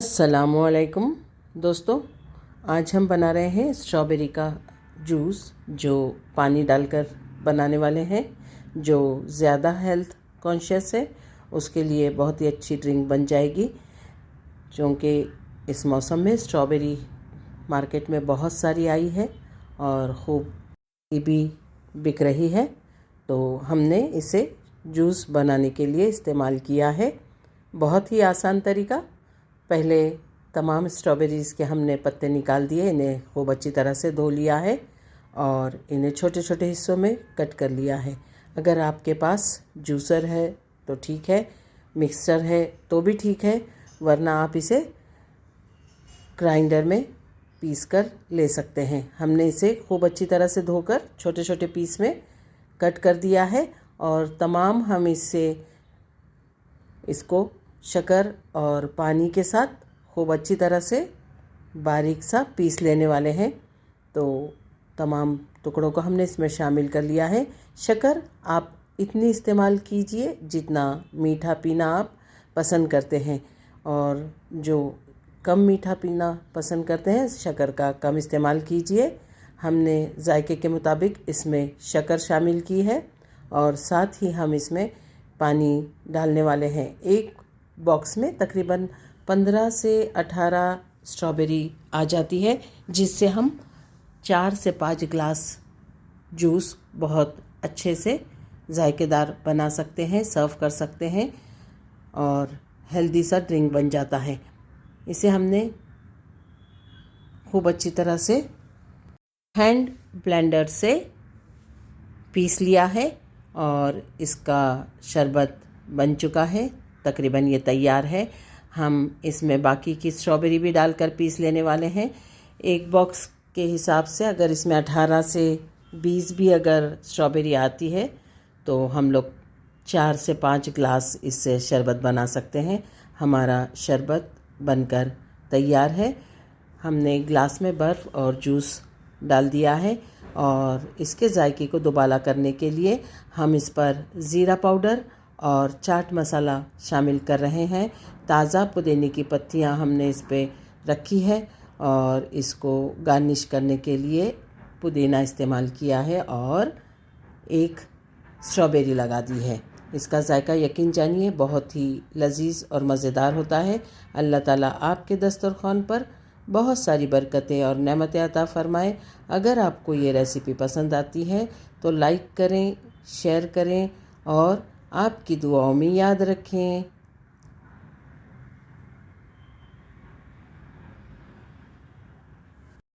अस्सलामुअलैकुम दोस्तों, आज हम बना रहे हैं स्ट्रॉबेरी का जूस जो पानी डालकर बनाने वाले हैं। जो ज़्यादा हेल्थ कॉन्शियस है उसके लिए बहुत ही अच्छी ड्रिंक बन जाएगी, क्योंकि इस मौसम में स्ट्रॉबेरी मार्केट में बहुत सारी आई है और खूब भी बिक रही है। तो हमने इसे जूस बनाने के लिए इस्तेमाल किया है। बहुत ही आसान तरीका। पहले तमाम स्ट्रॉबेरीज़ के हमने पत्ते निकाल दिए, इन्हें खूब अच्छी तरह से धो लिया है और इन्हें छोटे छोटे हिस्सों में कट कर लिया है। अगर आपके पास जूसर है तो ठीक है, मिक्सर है तो भी ठीक है, वरना आप इसे ग्राइंडर में पीस कर ले सकते हैं। हमने इसे खूब अच्छी तरह से धोकर छोटे छोटे पीस में कट कर दिया है और तमाम हम इसको शक्कर और पानी के साथ खूब अच्छी तरह से बारीक सा पीस लेने वाले हैं। तो तमाम टुकड़ों को हमने इसमें शामिल कर लिया है। शक्कर आप इतनी इस्तेमाल कीजिए जितना मीठा पीना आप पसंद करते हैं, और जो कम मीठा पीना पसंद करते हैं शक्कर का कम इस्तेमाल कीजिए। हमने जायके के मुताबिक इसमें शक्कर शामिल की है और साथ ही हम इसमें पानी डालने वाले हैं। एक बॉक्स में तकरीबन 15 से 18 स्ट्रॉबेरी आ जाती है, जिससे हम 4 से 5 ग्लास जूस बहुत अच्छे से जायकेदार बना सकते हैं, सर्व कर सकते हैं और हेल्दी सा ड्रिंक बन जाता है। इसे हमने खूब अच्छी तरह से हैंड ब्लेंडर से पीस लिया है और इसका शरबत बन चुका है, तकरीबन ये तैयार है। हम इसमें बाकी की स्ट्रॉबेरी भी डालकर पीस लेने वाले हैं। एक बॉक्स के हिसाब से अगर इसमें 18 से 20 भी अगर स्ट्रॉबेरी आती है तो हम लोग 4 से 5 ग्लास इससे शरबत बना सकते हैं। हमारा शरबत बनकर तैयार है। हमने ग्लास में बर्फ़ और जूस डाल दिया है और इसके जायके को दुबाला करने के लिए हम इस पर ज़ीरा पाउडर और चाट मसाला शामिल कर रहे हैं। ताज़ा पुदीने की पत्तियां हमने इस पर रखी है और इसको गार्निश करने के लिए पुदीना इस्तेमाल किया है और एक स्ट्रॉबेरी लगा दी है। इसका जायका यकीन जानिए बहुत ही लजीज और मज़ेदार होता है। अल्लाह ताला आपके दस्तरखान पर बहुत सारी बरकतें और नेमतें अता फ़रमाए। अगर आपको ये रेसिपी पसंद आती है तो लाइक करें, शेयर करें और आपकी दुआओं में याद रखें।